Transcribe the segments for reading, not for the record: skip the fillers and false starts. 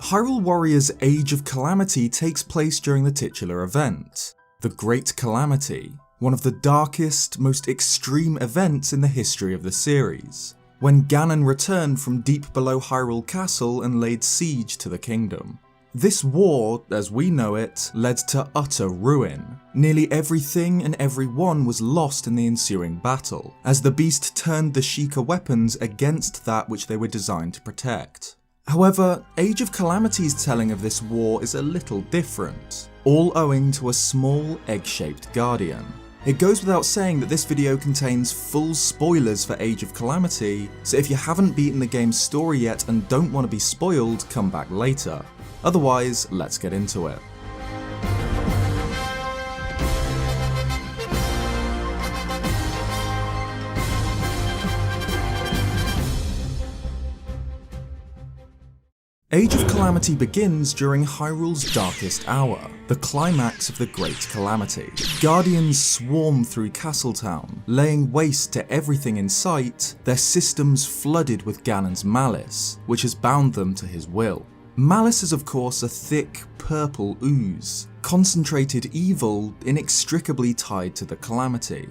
Hyrule Warriors' Age of Calamity takes place during the titular event, the Great Calamity, one of the darkest, most extreme events in the history of the series, when Ganon returned from deep below Hyrule Castle and laid siege to the kingdom. This war, as we know it, led to utter ruin. Nearly everything and everyone was lost in the ensuing battle, as the beast turned the Sheikah weapons against that which they were designed to protect. However, Age of Calamity's telling of this war is a little different, all owing to a small egg-shaped guardian. It goes without saying that this video contains full spoilers for Age of Calamity, so if you haven't beaten the game's story yet and don't want to be spoiled, come back later. Otherwise, let's get into it. Age of Calamity begins during Hyrule's darkest hour, the climax of the Great Calamity. Guardians swarm through Castletown, laying waste to everything in sight, their systems flooded with Ganon's malice, which has bound them to his will. Malice is of course a thick, purple ooze, concentrated evil inextricably tied to the Calamity.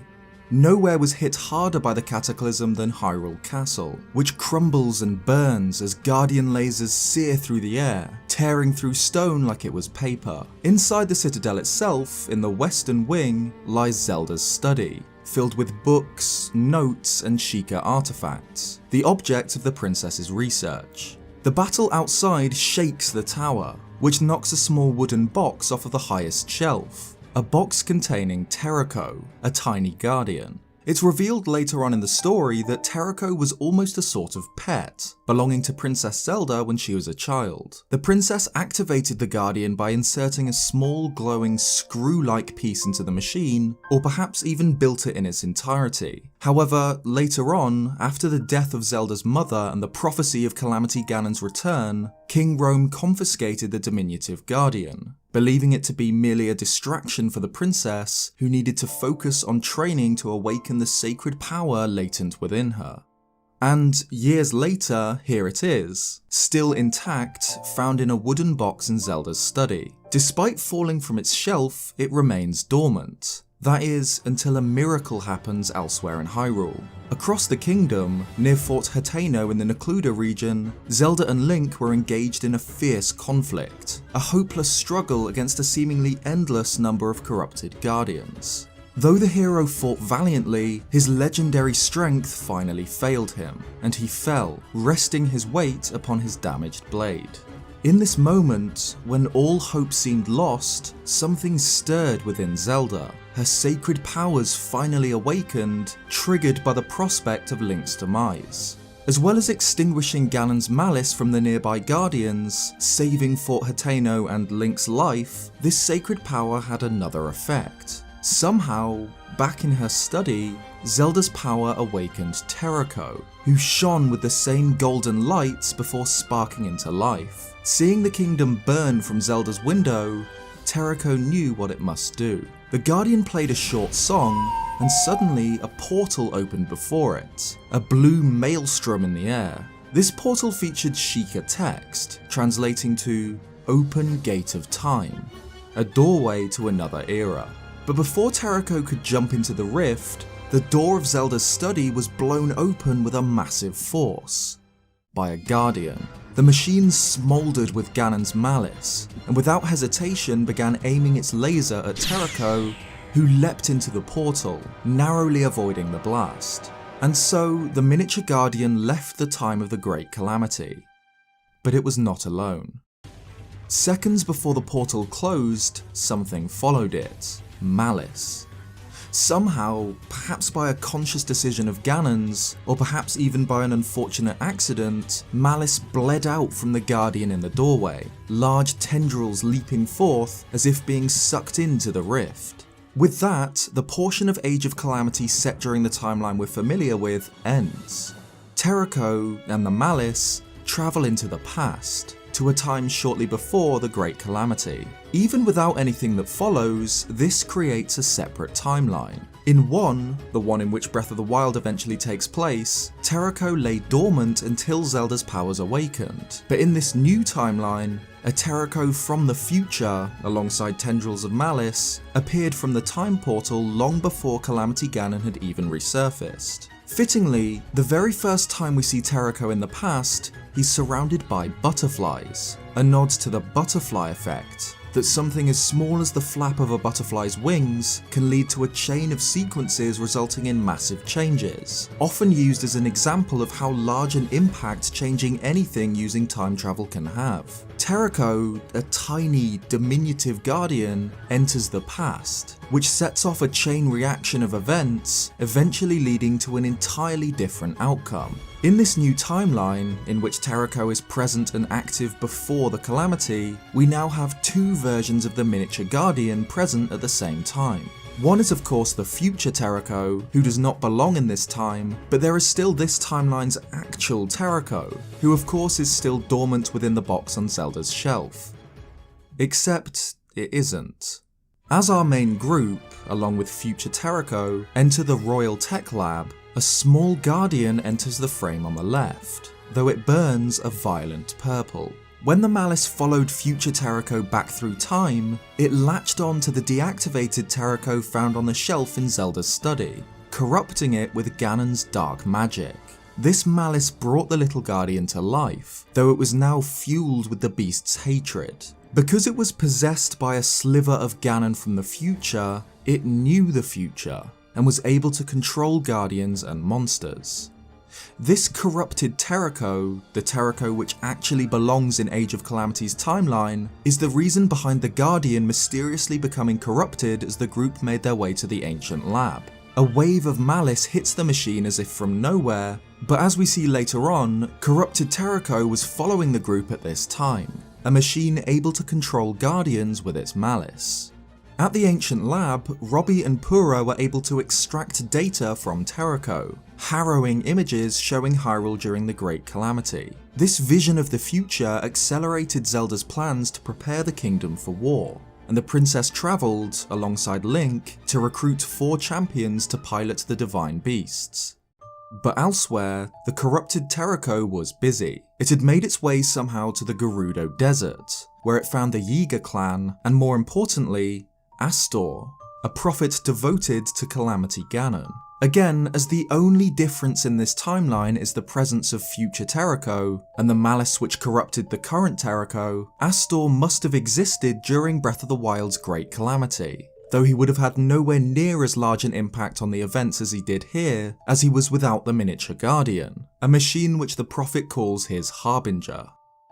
Nowhere was hit harder by the cataclysm than Hyrule Castle, which crumbles and burns as guardian lasers sear through the air, tearing through stone like it was paper. Inside the citadel itself, in the western wing, lies Zelda's study, filled with books, notes, and Sheikah artifacts, the object of the princess's research. The battle outside shakes the tower, which knocks a small wooden box off of the highest shelf. A box containing Terrako, a tiny guardian. It's revealed later on in the story that Terrako was almost a sort of pet, belonging to Princess Zelda when she was a child. The princess activated the guardian by inserting a small glowing screw-like piece into the machine, or perhaps even built it in its entirety. However, later on, after the death of Zelda's mother and the prophecy of Calamity Ganon's return, King Rhoam confiscated the diminutive guardian, believing it to be merely a distraction for the princess, who needed to focus on training to awaken the sacred power latent within her. And years later, here it is, still intact, found in a wooden box in Zelda's study. Despite falling from its shelf, it remains dormant. That is, until a miracle happens elsewhere in Hyrule. Across the kingdom, near Fort Hateno in the Necluda region, Zelda and Link were engaged in a fierce conflict, a hopeless struggle against a seemingly endless number of corrupted guardians. Though the hero fought valiantly, his legendary strength finally failed him, and he fell, resting his weight upon his damaged blade. In this moment, when all hope seemed lost, something stirred within Zelda. Her sacred powers finally awakened, triggered by the prospect of Link's demise. As well as extinguishing Ganon's malice from the nearby guardians, saving Fort Hateno and Link's life, this sacred power had another effect. Somehow, back in her study, Zelda's power awakened Terrako, who shone with the same golden lights before sparking into life. Seeing the kingdom burn from Zelda's window, Terrako knew what it must do. The Guardian played a short song, and suddenly a portal opened before it, a blue maelstrom in the air. This portal featured Sheikah text, translating to "Open Gate of Time," a doorway to another era. But before Terrako could jump into the rift, the door of Zelda's study was blown open with a massive force by a Guardian. The machine smouldered with Ganon's malice, and without hesitation began aiming its laser at Terrako, who leapt into the portal, narrowly avoiding the blast. And so, the miniature Guardian left the time of the Great Calamity. But it was not alone. Seconds before the portal closed, something followed it: malice. Somehow, perhaps by a conscious decision of Ganon's, or perhaps even by an unfortunate accident, malice bled out from the Guardian in the doorway, large tendrils leaping forth as if being sucked into the rift. With that, the portion of Age of Calamity set during the timeline we're familiar with ends. Terrako and the malice travel into the past, to a time shortly before the Great Calamity. Even without anything that follows, this creates a separate timeline. In one, the one in which Breath of the Wild eventually takes place, Terrako lay dormant until Zelda's powers awakened. But in this new timeline, a Terrako from the future, alongside tendrils of malice, appeared from the time portal long before Calamity Ganon had even resurfaced. Fittingly, the very first time we see Terrako in the past, he's surrounded by butterflies, a nod to the butterfly effect, that something as small as the flap of a butterfly's wings can lead to a chain of sequences resulting in massive changes, often used as an example of how large an impact changing anything using time travel can have. Terrako, a tiny, diminutive guardian, enters the past, which sets off a chain reaction of events, eventually leading to an entirely different outcome. In this new timeline, in which Terrako is present and active before the Calamity, we now have two versions of the miniature guardian present at the same time. One is of course the future Terrako, who does not belong in this time, but there is still this timeline's actual Terrako, who of course is still dormant within the box on Zelda's shelf. Except it isn't. As our main group, along with future Terrako, enter the Royal Tech Lab, a small guardian enters the frame on the left, though it burns a violent purple. When the malice followed future Terrako back through time, it latched on to the deactivated Terrako found on the shelf in Zelda's study, corrupting it with Ganon's dark magic. This malice brought the little guardian to life, though it was now fueled with the beast's hatred. Because it was possessed by a sliver of Ganon from the future, it knew the future, and was able to control guardians and monsters. This corrupted Terrako, the Terrako which actually belongs in Age of Calamity's timeline, is the reason behind the Guardian mysteriously becoming corrupted as the group made their way to the ancient lab. A wave of malice hits the machine as if from nowhere, but as we see later on, corrupted Terrako was following the group at this time, a machine able to control guardians with its malice. At the ancient lab, Robbie and Pura were able to extract data from Terrako, harrowing images showing Hyrule during the Great Calamity. This vision of the future accelerated Zelda's plans to prepare the kingdom for war, and the princess travelled, alongside Link, to recruit 4 champions to pilot the divine beasts. But elsewhere, the corrupted Terrako was busy. It had made its way somehow to the Gerudo Desert, where it found the Yiga clan, and more importantly, Astor, a prophet devoted to Calamity Ganon. Again, as the only difference in this timeline is the presence of future Terrako, and the malice which corrupted the current Terrako, Astor must have existed during Breath of the Wild's Great Calamity, though he would have had nowhere near as large an impact on the events as he did here, as he was without the miniature guardian, a machine which the prophet calls his Harbinger.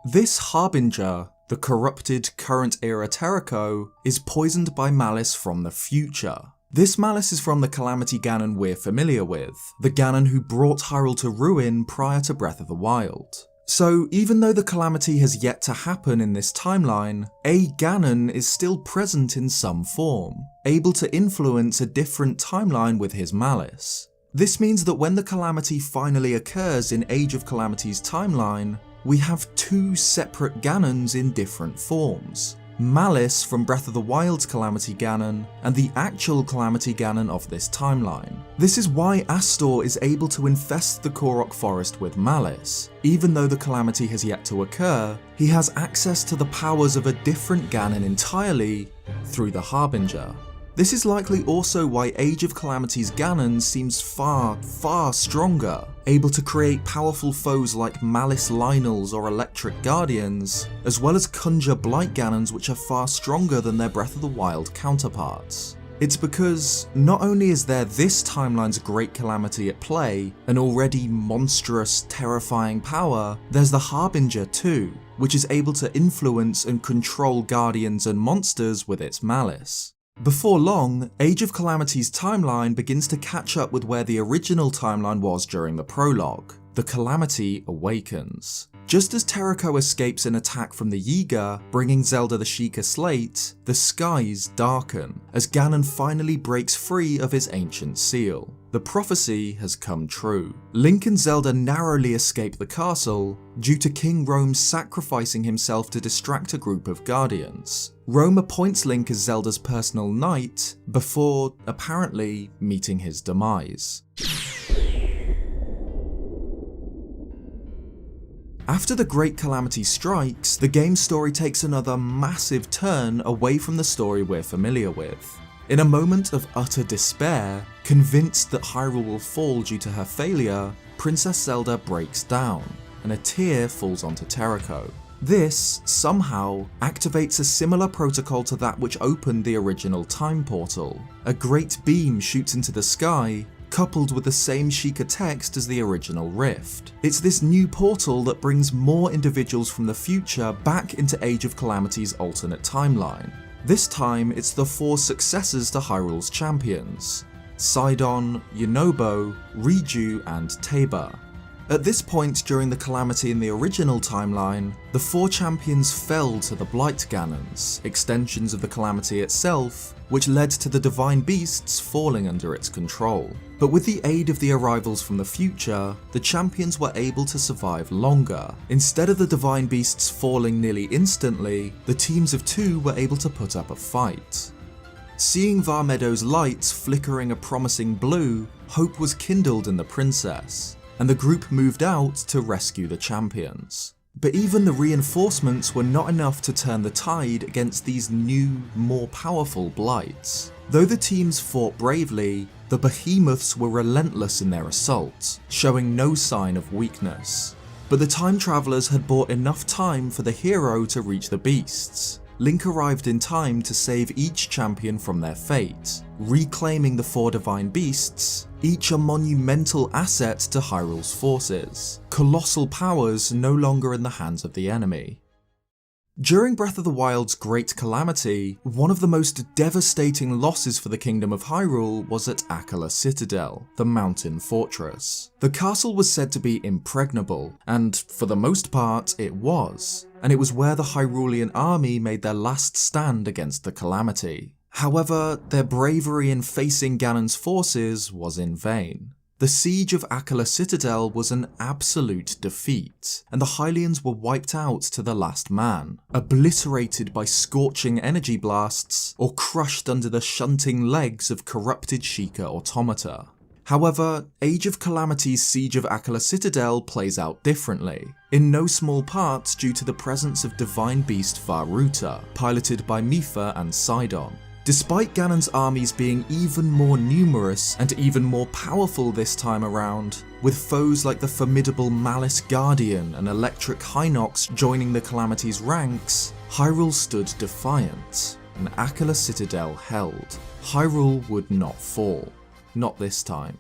This Harbinger, the corrupted current era Terrako, is poisoned by malice from the future. This malice is from the Calamity Ganon we're familiar with, the Ganon who brought Hyrule to ruin prior to Breath of the Wild. So even though the Calamity has yet to happen in this timeline, a Ganon is still present in some form, able to influence a different timeline with his malice. This means that when the Calamity finally occurs in Age of Calamity's timeline, we have 2 separate Ganons in different forms. Malice from Breath of the Wild's Calamity Ganon, and the actual Calamity Ganon of this timeline. This is why Astor is able to infest the Korok Forest with malice. Even though the Calamity has yet to occur, he has access to the powers of a different Ganon entirely through the Harbinger. This is likely also why Age of Calamity's Ganon seems far, far stronger, able to create powerful foes like Malice Lynels or Electric Guardians, as well as conjure Blight Ganons which are far stronger than their Breath of the Wild counterparts. It's because not only is there this timeline's Great Calamity at play, an already monstrous, terrifying power, there's the Harbinger too, which is able to influence and control guardians and monsters with its malice. Before long, Age of Calamity's timeline begins to catch up with where the original timeline was during the prologue. The Calamity awakens. Just as Terrako escapes an attack from the Yiga, bringing Zelda the Sheikah Slate, the skies darken, as Ganon finally breaks free of his ancient seal. The prophecy has come true. Link and Zelda narrowly escape the castle due to King Rhoam sacrificing himself to distract a group of guardians. Rhoam appoints Link as Zelda's personal knight before, apparently, meeting his demise. After the Great Calamity strikes, the game's story takes another massive turn away from the story we're familiar with. In a moment of utter despair, convinced that Hyrule will fall due to her failure, Princess Zelda breaks down, and a tear falls onto Terrako. This, somehow, activates a similar protocol to that which opened the original time portal. A great beam shoots into the sky, coupled with the same Sheikah text as the original rift. It's this new portal that brings more individuals from the future back into Age of Calamity's alternate timeline. This time, it's the 4 successors to Hyrule's champions: Sidon, Yunobo, Riju, and Tabor. At this point during the Calamity in the original timeline, the 4 champions fell to the Blight Ganons, extensions of the Calamity itself, which led to the Divine Beasts falling under its control. But with the aid of the arrivals from the future, the champions were able to survive longer. Instead of the Divine Beasts falling nearly instantly, the teams of 2 were able to put up a fight. Seeing Varmeadow's lights flickering a promising blue, hope was kindled in the princess, and the group moved out to rescue the champions. But even the reinforcements were not enough to turn the tide against these new, more powerful blights. Though the teams fought bravely, the behemoths were relentless in their assault, showing no sign of weakness. But the time travelers had bought enough time for the hero to reach the beasts. Link arrived in time to save each champion from their fate, reclaiming the 4 divine beasts, each a monumental asset to Hyrule's forces, colossal powers no longer in the hands of the enemy. During Breath of the Wild's Great Calamity, one of the most devastating losses for the Kingdom of Hyrule was at Akala Citadel, the mountain fortress. The castle was said to be impregnable, and for the most part it was, and it was where the Hyrulean army made their last stand against the Calamity. However, their bravery in facing Ganon's forces was in vain. The siege of Akala Citadel was an absolute defeat, and the Hylians were wiped out to the last man, obliterated by scorching energy blasts or crushed under the shunting legs of corrupted Sheikah automata. However, Age of Calamity's siege of Akala Citadel plays out differently, in no small part due to the presence of divine beast Vah-Ruta, piloted by Mipha and Sidon. Despite Ganon's armies being even more numerous and even more powerful this time around, with foes like the formidable Malice Guardian and Electric Hinox joining the Calamity's ranks, Hyrule stood defiant, and Akala Citadel held. Hyrule would not fall. Not this time.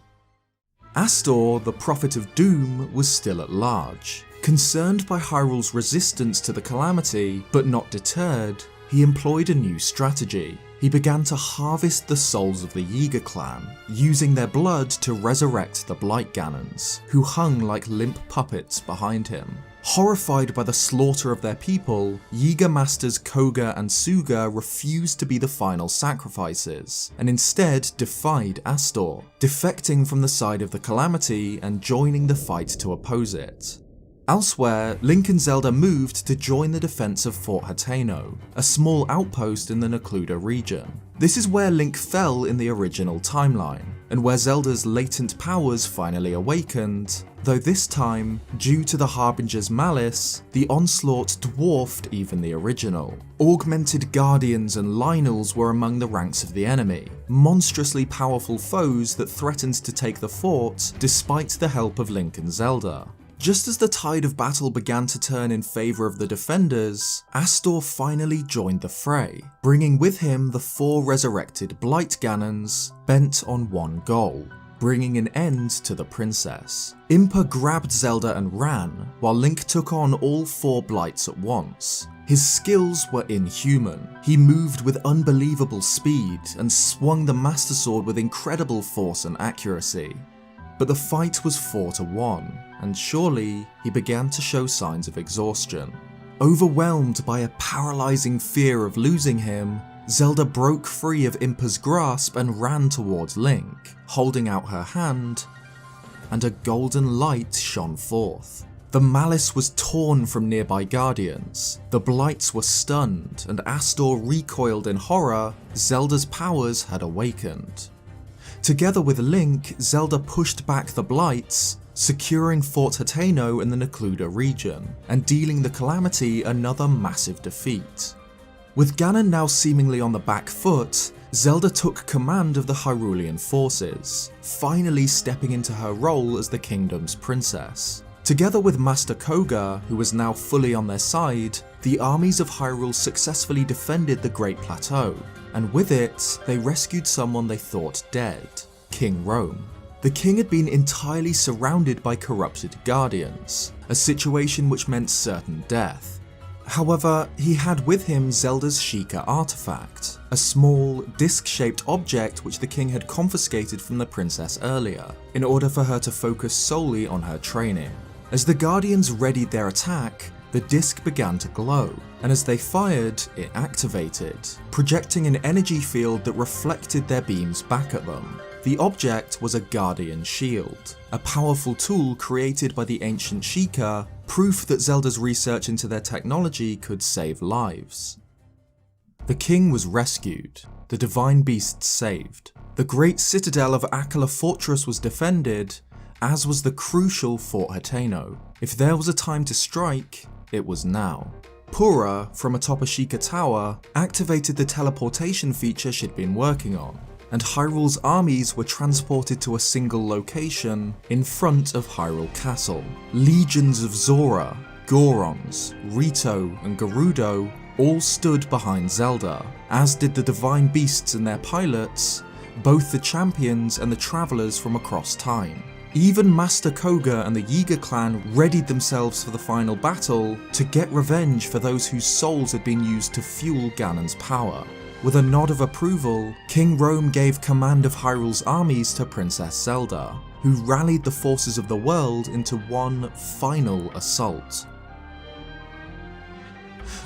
Astor, the Prophet of Doom, was still at large. Concerned by Hyrule's resistance to the Calamity, but not deterred, he employed a new strategy. He began to harvest the souls of the Yiga clan, using their blood to resurrect the Blight Ganons, who hung like limp puppets behind him. Horrified by the slaughter of their people, Yiga masters Koga and Suga refused to be the final sacrifices, and instead defied Astor, defecting from the side of the Calamity and joining the fight to oppose it. Elsewhere, Link and Zelda moved to join the defense of Fort Hateno, a small outpost in the Necluda region. This is where Link fell in the original timeline, and where Zelda's latent powers finally awakened, though this time, due to the Harbinger's malice, the onslaught dwarfed even the original. Augmented Guardians and Lynels were among the ranks of the enemy, monstrously powerful foes that threatened to take the fort despite the help of Link and Zelda. Just as the tide of battle began to turn in favour of the defenders, Astor finally joined the fray, bringing with him the 4 resurrected Blight Ganons, bent on one goal: bringing an end to the princess. Impa grabbed Zelda and ran, while Link took on all 4 Blights at once. His skills were inhuman. He moved with unbelievable speed and swung the Master Sword with incredible force and accuracy. But the fight was 4-1, and surely he began to show signs of exhaustion. Overwhelmed by a paralysing fear of losing him, Zelda broke free of Impa's grasp and ran towards Link, holding out her hand, and a golden light shone forth. The malice was torn from nearby guardians, the blights were stunned, and Astor recoiled in horror. Zelda's powers had awakened. Together with Link, Zelda pushed back the blights, securing Fort Hateno in the Necluda region, and dealing the Calamity another massive defeat. With Ganon now seemingly on the back foot, Zelda took command of the Hyrulean forces, finally stepping into her role as the kingdom's princess. Together with Master Koga, who was now fully on their side, the armies of Hyrule successfully defended the Great Plateau, and with it, they rescued someone they thought dead, King Rhoam. The king had been entirely surrounded by corrupted guardians, a situation which meant certain death. However, he had with him Zelda's Sheikah artifact, a small, disc-shaped object which the king had confiscated from the princess earlier, in order for her to focus solely on her training. As the guardians readied their attack, the disc began to glow, and as they fired, it activated, projecting an energy field that reflected their beams back at them. The object was a Guardian Shield, a powerful tool created by the ancient Sheikah, proof that Zelda's research into their technology could save lives. The king was rescued, the divine beasts saved, the great citadel of Akala Fortress was defended, as was the crucial Fort Hateno. If there was a time to strike, it was now. Pura, from atop a Sheikah tower, activated the teleportation feature she'd been working on, and Hyrule's armies were transported to a single location in front of Hyrule Castle. Legions of Zora, Gorons, Rito, and Gerudo all stood behind Zelda, as did the divine beasts and their pilots, both the champions and the travelers from across time. Even Master Koga and the Yiga clan readied themselves for the final battle to get revenge for those whose souls had been used to fuel Ganon's power. With a nod of approval, King Rhoam gave command of Hyrule's armies to Princess Zelda, who rallied the forces of the world into one final assault.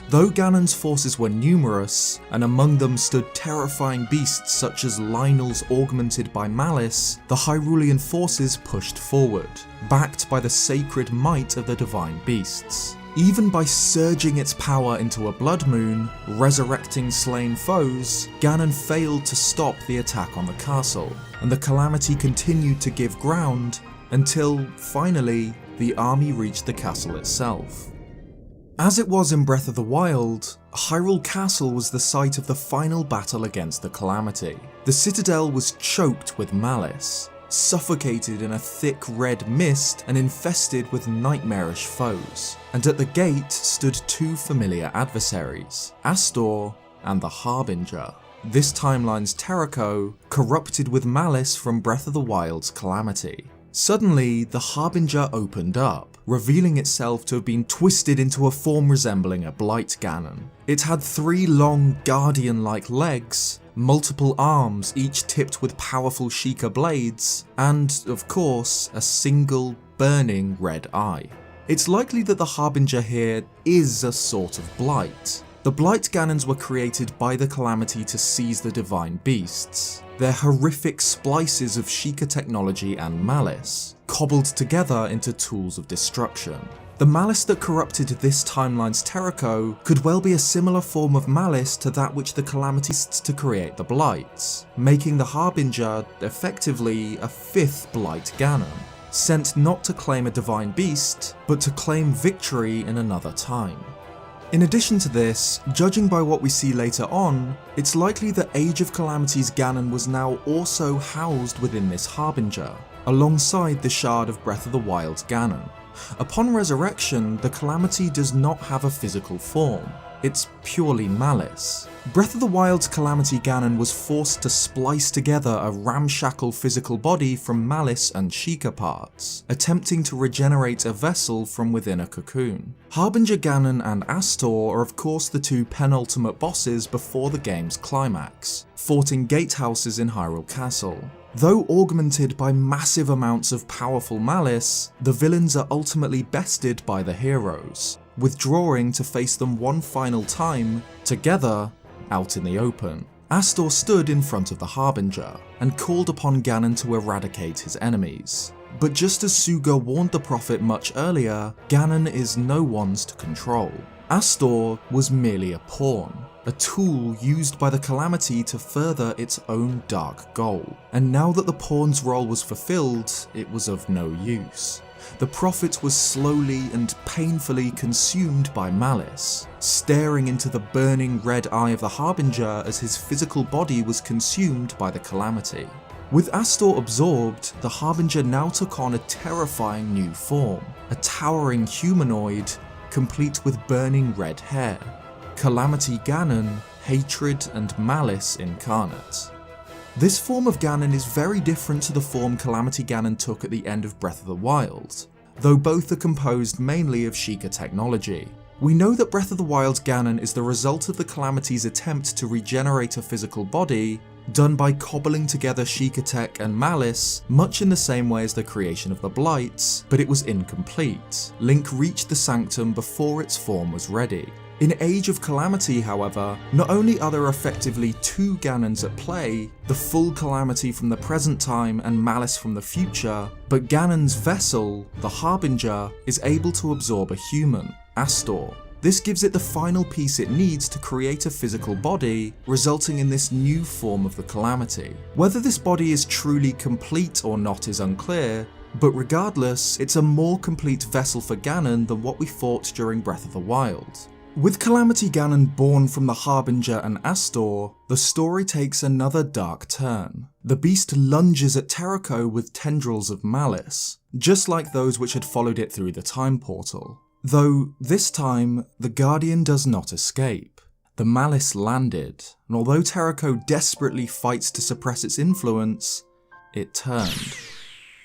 Though Ganon's forces were numerous, and among them stood terrifying beasts such as Lynel's augmented by malice, the Hyrulean forces pushed forward, backed by the sacred might of the divine beasts. Even by surging its power into a blood moon, resurrecting slain foes, Ganon failed to stop the attack on the castle, and the Calamity continued to give ground until, finally, the army reached the castle itself. As it was in Breath of the Wild, Hyrule Castle was the site of the final battle against the Calamity. The citadel was choked with malice, suffocated in a thick red mist and infested with nightmarish foes, and at the gate stood two familiar adversaries, Astor and the Harbinger, this timeline's Terrako, corrupted with malice from Breath of the Wild's Calamity. Suddenly, the Harbinger opened up, revealing itself to have been twisted into a form resembling a Blight Ganon. It had three long guardian-like legs, multiple arms each tipped with powerful Sheikah blades, and, of course, a single burning red eye. It's likely that the Harbinger here is a sort of Blight. The Blight Ganons were created by the Calamity to seize the divine beasts. They're horrific splices of Sheikah technology and malice, cobbled together into tools of destruction. The malice that corrupted this timeline's Terrako could well be a similar form of malice to that which the Calamity used to create the Blights, making the Harbinger effectively a fifth Blight Ganon, sent not to claim a divine beast, but to claim victory in another time. In addition to this, judging by what we see later on, it's likely that Age of Calamity's Ganon was now also housed within this Harbinger, alongside the Shard of Breath of the Wild's Ganon. Upon resurrection, the Calamity does not have a physical form, it's purely malice. Breath of the Wild's Calamity Ganon was forced to splice together a ramshackle physical body from malice and Sheikah parts, attempting to regenerate a vessel from within a cocoon. Harbinger Ganon and Astor are of course the two penultimate bosses before the game's climax, fought in gatehouses in Hyrule Castle. Though augmented by massive amounts of powerful malice, the villains are ultimately bested by the heroes, withdrawing to face them one final time, together, out in the open. Astor stood in front of the Harbinger and called upon Ganon to eradicate his enemies. But just as Hugo warned the Prophet much earlier, Ganon is no one's to control. Astor was merely a pawn, a tool used by the Calamity to further its own dark goal. And now that the pawn's role was fulfilled, it was of no use. The Prophet was slowly and painfully consumed by malice, staring into the burning red eye of the Harbinger as his physical body was consumed by the Calamity. With Astor absorbed, the Harbinger now took on a terrifying new form, a towering humanoid, complete with burning red hair. Calamity Ganon, hatred and malice incarnate. This form of Ganon is very different to the form Calamity Ganon took at the end of Breath of the Wild, though both are composed mainly of Sheikah technology. We know that Breath of the Wild Ganon is the result of the Calamity's attempt to regenerate a physical body, done by cobbling together Sheikah tech and malice, much in the same way as the creation of the Blights, but it was incomplete. Link reached the Sanctum before its form was ready. In Age of Calamity, however, not only are there effectively two Ganons at play, the full Calamity from the present time and malice from the future, but Ganon's vessel, the Harbinger, is able to absorb a human, Astor. This gives it the final piece it needs to create a physical body, resulting in this new form of the Calamity. Whether this body is truly complete or not is unclear, but regardless, it's a more complete vessel for Ganon than what we fought during Breath of the Wild. With Calamity Ganon born from the Harbinger and Astor, the story takes another dark turn. The beast lunges at Terrako with tendrils of malice, just like those which had followed it through the time portal. Though, this time, the Guardian does not escape. The malice landed, and although Terrako desperately fights to suppress its influence, it turned.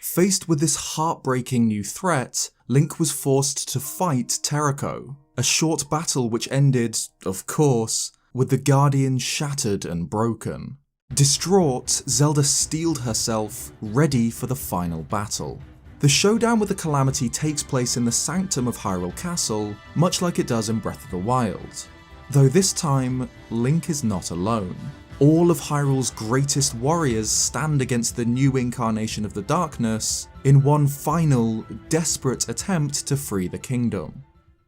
Faced with this heartbreaking new threat, Link was forced to fight Terrako, a short battle which ended, of course, with the Guardian shattered and broken. Distraught, Zelda steeled herself, ready for the final battle. The showdown with the Calamity takes place in the Sanctum of Hyrule Castle, much like it does in Breath of the Wild. Though this time, Link is not alone. All of Hyrule's greatest warriors stand against the new incarnation of the darkness in one final, desperate attempt to free the kingdom.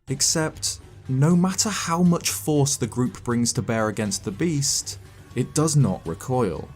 Except, no matter how much force the group brings to bear against the beast, it does not recoil.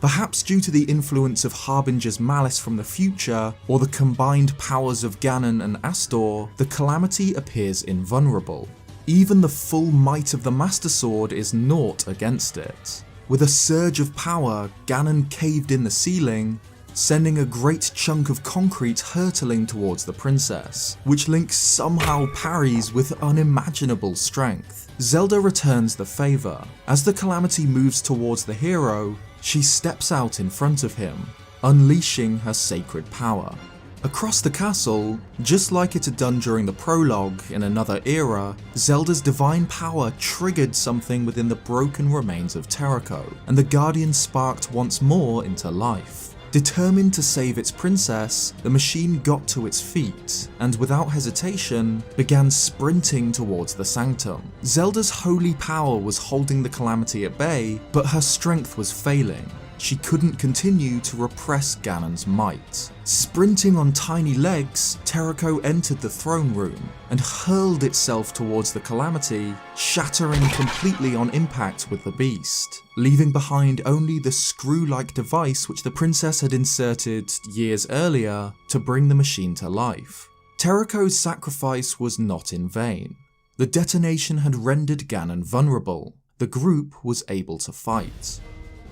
Perhaps due to the influence of Harbinger's malice from the future, or the combined powers of Ganon and Astor, the Calamity appears invulnerable. Even the full might of the Master Sword is naught against it. With a surge of power, Ganon caved in the ceiling, sending a great chunk of concrete hurtling towards the princess, which Link somehow parries with unimaginable strength. Zelda returns the favour. As the Calamity moves towards the hero, she steps out in front of him, unleashing her sacred power. Across the castle, just like it had done during the prologue in another era, Zelda's divine power triggered something within the broken remains of Terrako, and the Guardian sparked once more into life. Determined to save its princess, the machine got to its feet, and without hesitation, began sprinting towards the Sanctum. Zelda's holy power was holding the Calamity at bay, but her strength was failing. She couldn't continue to repress Ganon's might. Sprinting on tiny legs, Terrako entered the throne room and hurled itself towards the Calamity, shattering completely on impact with the beast, leaving behind only the screw-like device which the princess had inserted years earlier to bring the machine to life. Terrako's sacrifice was not in vain. The detonation had rendered Ganon vulnerable. The group was able to fight.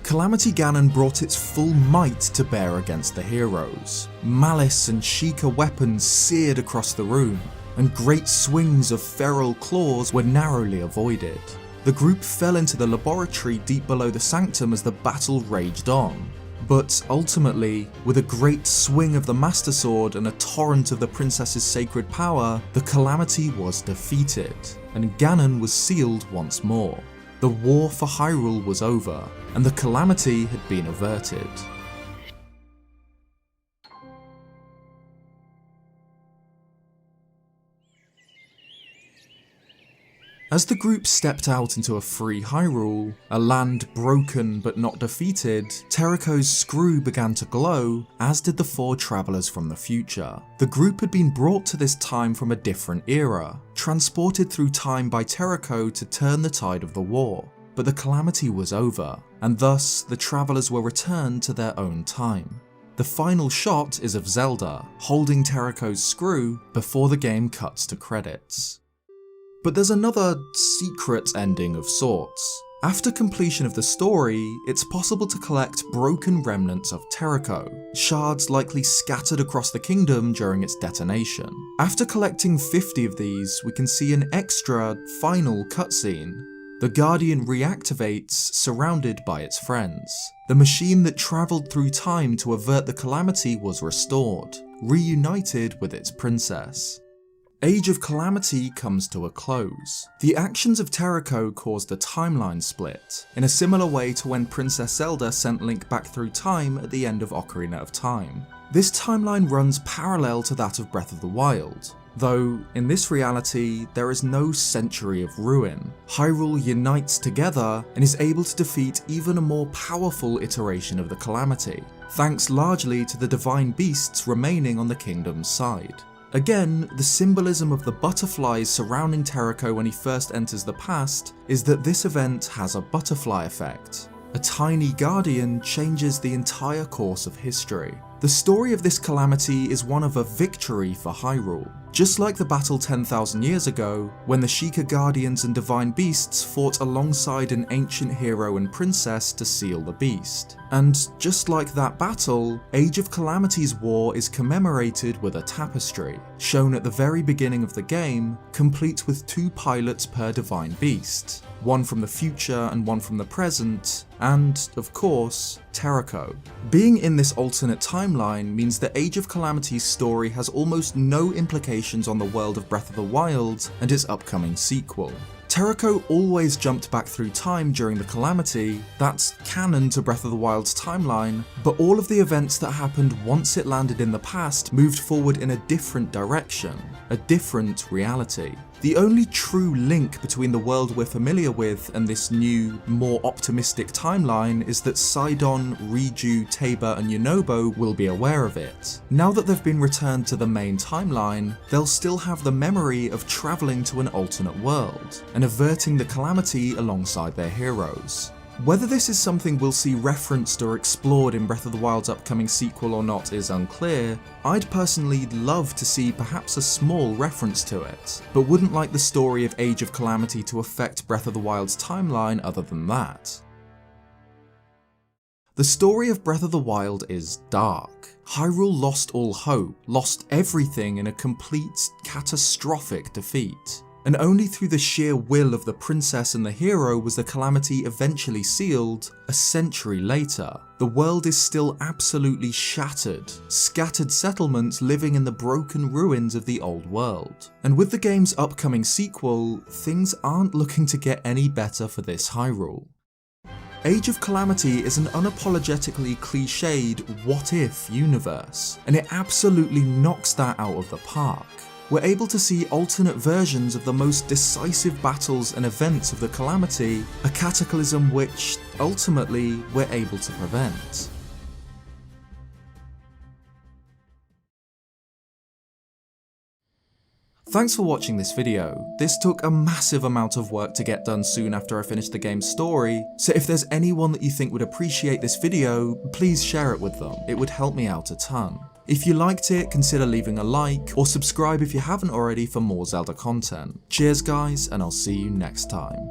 Calamity Ganon brought its full might to bear against the heroes. Malice and Sheikah weapons seared across the room, and great swings of feral claws were narrowly avoided. The group fell into the laboratory deep below the Sanctum as the battle raged on. But ultimately, with a great swing of the Master Sword and a torrent of the princess's sacred power, the Calamity was defeated, and Ganon was sealed once more. The war for Hyrule was over, and the Calamity had been averted. As the group stepped out into a free Hyrule, a land broken but not defeated, Terrico's screw began to glow, as did the 4 travellers from the future. The group had been brought to this time from a different era, transported through time by Terrico to turn the tide of the war. But the Calamity was over, and thus the travellers were returned to their own time. The final shot is of Zelda, holding Terrico's screw before the game cuts to credits. But there's another secret ending of sorts. After completion of the story, it's possible to collect broken remnants of Terrico, shards likely scattered across the kingdom during its detonation. After collecting 50 of these, we can see an extra, final cutscene. The Guardian reactivates, surrounded by its friends. The machine that travelled through time to avert the Calamity was restored, reunited with its princess. Age of Calamity comes to a close. The actions of Terrico caused a timeline split, in a similar way to when Princess Zelda sent Link back through time at the end of Ocarina of Time. This timeline runs parallel to that of Breath of the Wild, though in this reality there is no century of ruin. Hyrule unites together and is able to defeat even a more powerful iteration of the Calamity, thanks largely to the divine beasts remaining on the kingdom's side. Again, the symbolism of the butterflies surrounding Terrico when he first enters the past is that this event has a butterfly effect. A tiny guardian changes the entire course of history. The story of this Calamity is one of a victory for Hyrule. Just like the battle 10,000 years ago, when the Sheikah Guardians and Divine Beasts fought alongside an ancient hero and princess to seal the beast. And just like that battle, Age of Calamity's war is commemorated with a tapestry, shown at the very beginning of the game, complete with 2 pilots per Divine Beast, one from the future and one from the present, and, of course, Terrico. Being in this alternate timeline means that Age of Calamity's story has almost no implications on the world of Breath of the Wild and its upcoming sequel. Terrico always jumped back through time during the Calamity, that's canon to Breath of the Wild's timeline, but all of the events that happened once it landed in the past moved forward in a different direction, a different reality. The only true link between the world we're familiar with and this new, more optimistic timeline is that Sidon, Riju, Tabor and Yunobo will be aware of it. Now that they've been returned to the main timeline, they'll still have the memory of travelling to an alternate world, and averting the Calamity alongside their heroes. Whether this is something we'll see referenced or explored in Breath of the Wild's upcoming sequel or not is unclear. I'd personally love to see perhaps a small reference to it, but wouldn't like the story of Age of Calamity to affect Breath of the Wild's timeline other than that. The story of Breath of the Wild is dark. Hyrule lost all hope, lost everything in a complete, catastrophic defeat. And only through the sheer will of the princess and the hero was the Calamity eventually sealed a century later. The world is still absolutely shattered, scattered settlements living in the broken ruins of the old world. And with the game's upcoming sequel, things aren't looking to get any better for this Hyrule. Age of Calamity is an unapologetically cliched what-if universe, and it absolutely knocks that out of the park. We're able to see alternate versions of the most decisive battles and events of the Calamity, a cataclysm which, ultimately, we're able to prevent. Thanks for watching this video. This took a massive amount of work to get done soon after I finished the game's story, so if there's anyone that you think would appreciate this video, please share it with them. It would help me out a ton. If you liked it, consider leaving a like, or subscribe if you haven't already for more Zelda content. Cheers guys, and I'll see you next time.